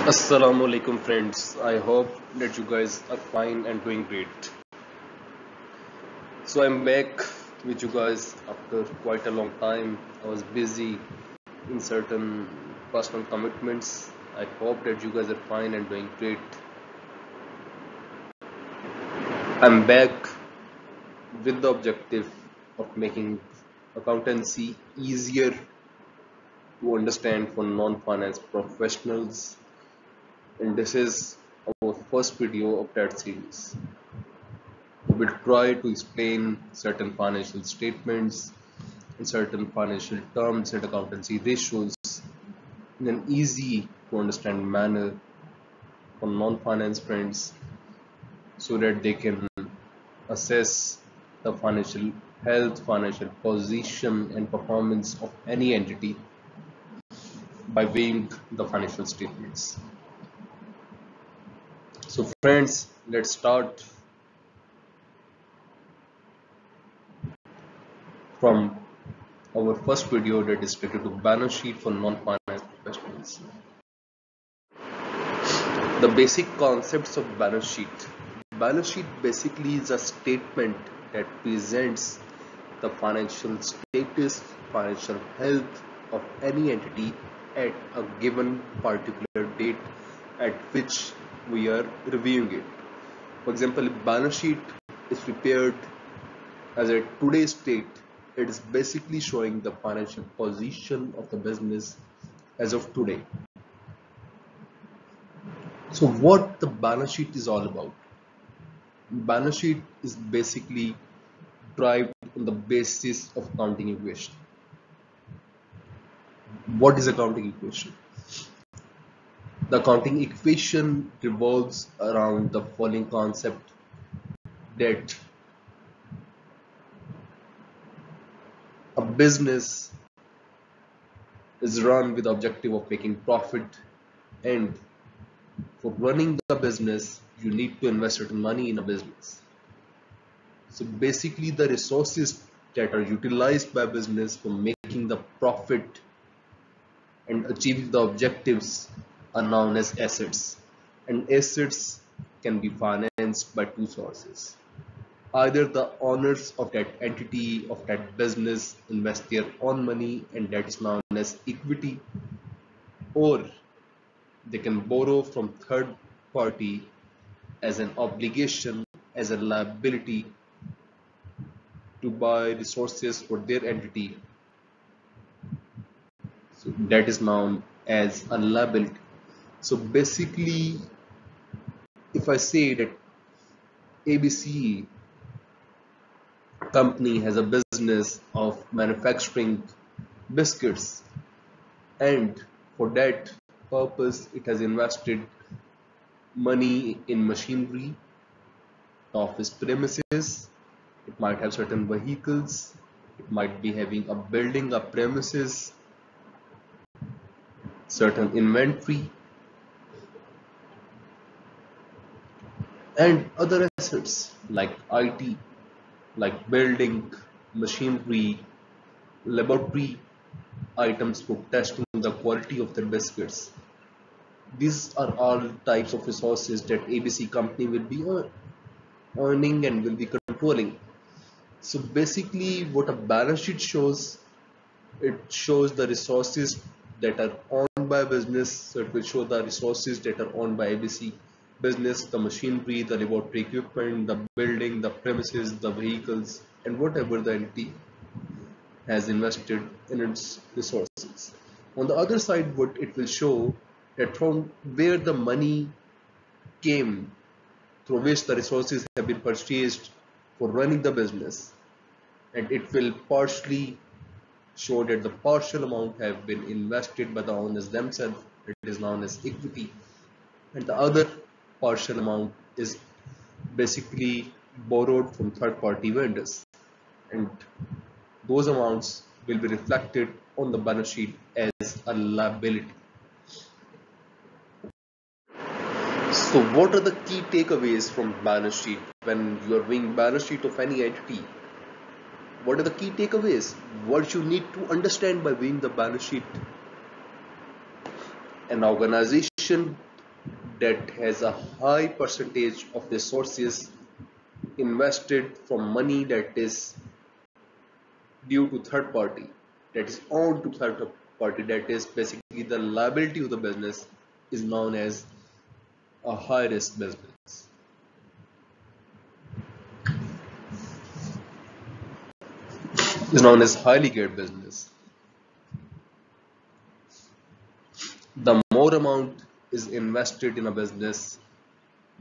Assalamu alaikum friends. I hope that you guys are fine and doing great. So I'm back with you guys after quite a long time. I was busy in certain personal commitments. I hope that you guys are fine and doing great. I'm back with the objective of making accountancy easier to understand for non-finance professionals, and this is our first video of that series. We will try to explain certain financial statements and certain financial terms and accountancy ratios in an easy to understand manner for non-finance friends so that they can assess the financial health, financial position and performance of any entity by weighing the financial statements. So friends, let's start from our first video that is related to balance sheet for non-finance professionals. The basic concepts of balance sheet. Balance sheet basically is a statement that presents the financial status, financial health of any entity at a given particular date at which we are reviewing it. For example, if balance sheet is prepared as a today's date, it is basically showing the financial position of the business as of today. So what the balance sheet is all about? Balance sheet is basically derived on the basis of accounting equation. What is accounting equation? The accounting equation revolves around the following concept that a business is run with the objective of making profit, and for running the business you need to invest certain money in a business. So basically the resources that are utilized by business for making the profit and achieving the objectives are known as assets, and assets can be financed by two sources. Either the owners of that entity, of that business, invest their own money and that is known as equity, or they can borrow from third party as an obligation, as a liability to buy resources for their entity. So that is known as a liability. So basically, if I say that ABC company has a business of manufacturing biscuits, and for that purpose it has invested money in machinery, office premises, it might have certain vehicles, it might be having a building, a premises, certain inventory and other assets like IT, like building, machinery, laboratory items for testing the quality of their biscuits. These are all types of resources that ABC company will be earning and will be controlling. So basically what a balance sheet shows, it shows the resources that are owned by business. So it will show the resources that are owned by ABC business, the machinery, the laboratory equipment, the building, the premises, the vehicles, and whatever the entity has invested in its resources. On the other side, what it will show that from where the money came, through which the resources have been purchased for running the business, and it will partially show that the partial amount have been invested by the owners themselves, it is known as equity, and the other partial amount is basically borrowed from third party vendors, and those amounts will be reflected on the balance sheet as a liability. So what are the key takeaways from balance sheet? When you are doing balance sheet of any entity, what are the key takeaways? What you need to understand by doing the balance sheet? An organization that has a high percentage of resources invested from money that is due to third party, that is owned to third party, that is basically the liability of the business, is known as a high risk business. Is known as highly geared business. The more amount is invested in a business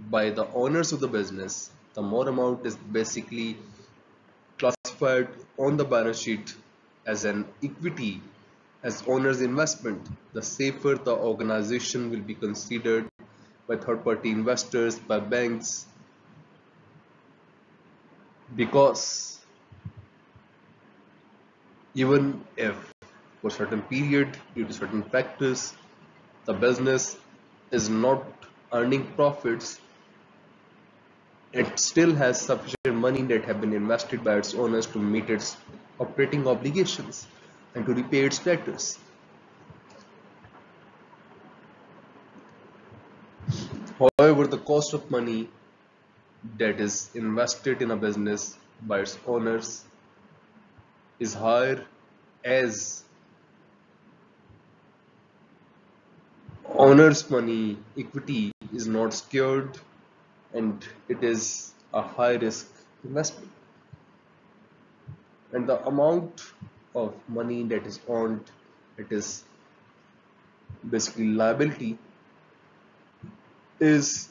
by the owners of the business, the more amount is basically classified on the balance sheet as an equity, as owner's investment, the safer the organization will be considered by third-party investors, by banks, because even if for a certain period, due to certain factors, the business is not earning profits, it still has sufficient money that have been invested by its owners to meet its operating obligations and to repay its debtors. However, the cost of money that is invested in a business by its owners is higher, as owner's money equity is not secured and it is a high risk investment, and the amount of money that is earned, it is basically liability, is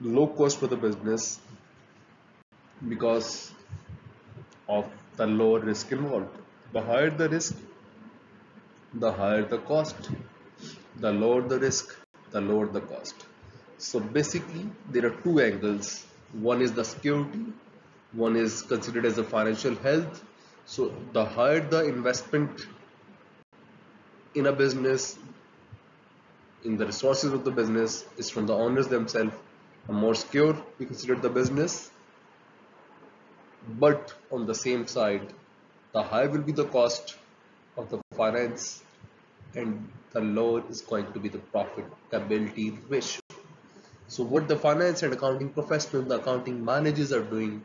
low cost for the business because of the lower risk involved. The higher the risk, the higher the cost. The lower the risk, the lower the cost. So basically there are two angles. One is the security, one is considered as the financial health. So the higher the investment in a business, in the resources of the business, is from the owners themselves, the more secure we consider the business. But on the same side, the higher will be the cost of the finance and the lower is going to be the profitability ratio. So what the finance and accounting professionals, the accounting managers are doing,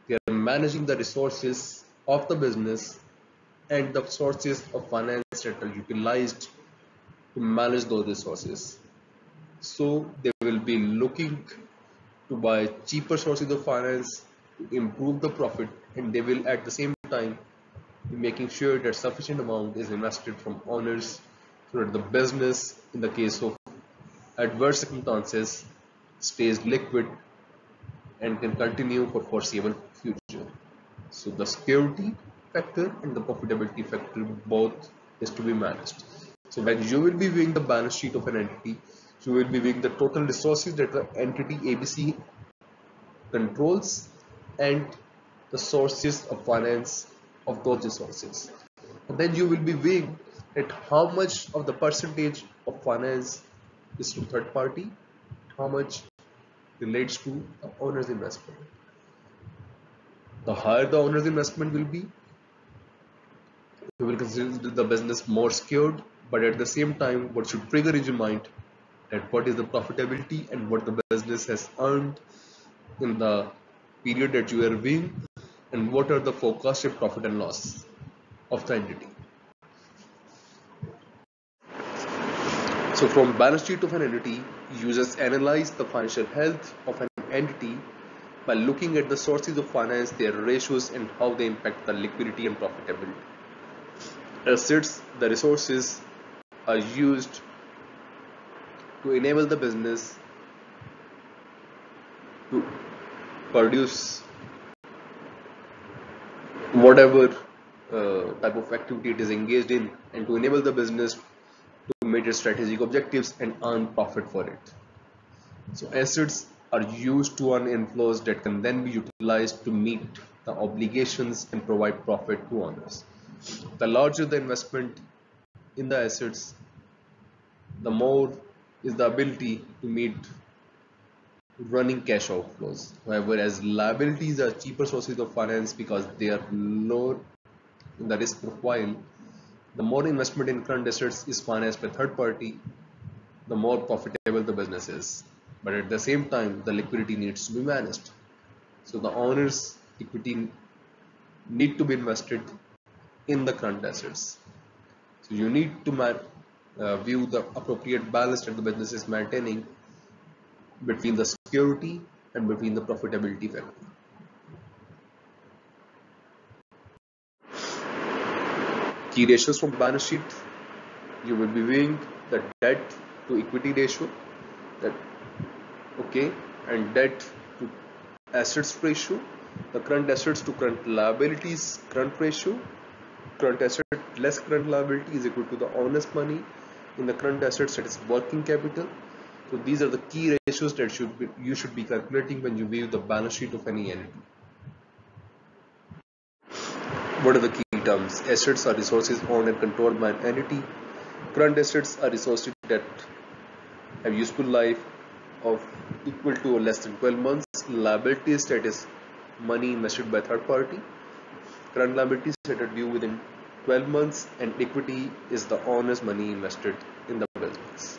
they are managing the resources of the business and the sources of finance that are utilized to manage those resources. So they will be looking to buy cheaper sources of finance to improve the profit, and they will at the same time be making sure that sufficient amount is invested from owners so that the business, in the case of adverse circumstances, stays liquid and can continue for foreseeable future. So the security factor and the profitability factor both is to be managed. So when you will be viewing the balance sheet of an entity, you will be viewing the total resources that the entity ABC controls and the sources of finance of those resources. And then you will be weighing at how much of the percentage of finance is to third party, how much relates to the owner's investment. The higher the owner's investment will be, you will consider the business more secured, but at the same time, what should trigger in your mind that what is the profitability and what the business has earned in the period that you are viewing, and what are the forecasted profit and loss of the entity. So from balance sheet of an entity, users analyze the financial health of an entity by looking at the sources of finance, their ratios, and how they impact the liquidity and profitability. Assets, the resources, are used to enable the business to produce whatever type of activity it is engaged in, and to enable the business to meet its strategic objectives and earn profit for it. So assets are used to earn inflows that can then be utilized to meet the obligations and provide profit to owners. The larger the investment in the assets, the more is the ability to meet running cash outflows. However, as liabilities are cheaper sources of finance because they are lower in the risk profile, the more investment in current assets is financed by third party, the more profitable the business is. but at the same time the liquidity needs to be managed. So the owner's equity need to be invested in the current assets. So you need to view the appropriate balance that the business is maintaining between the security and between the profitability factor. Key ratios from balance sheet: you will be viewing the debt to equity ratio, that okay, and debt to assets ratio, the current assets to current liabilities current ratio. Current asset less current liability is equal to the owner's money in the current assets, that is working capital. So these are the key ratios that you should be calculating when you view the balance sheet of any entity. What are the key terms? Assets are resources owned and controlled by an entity. Current assets are resources that have useful life of equal to or less than 12 months. Liabilities, that is money invested by third party. Current liabilities that are due within 12 months, and equity is the owner's money invested in the business.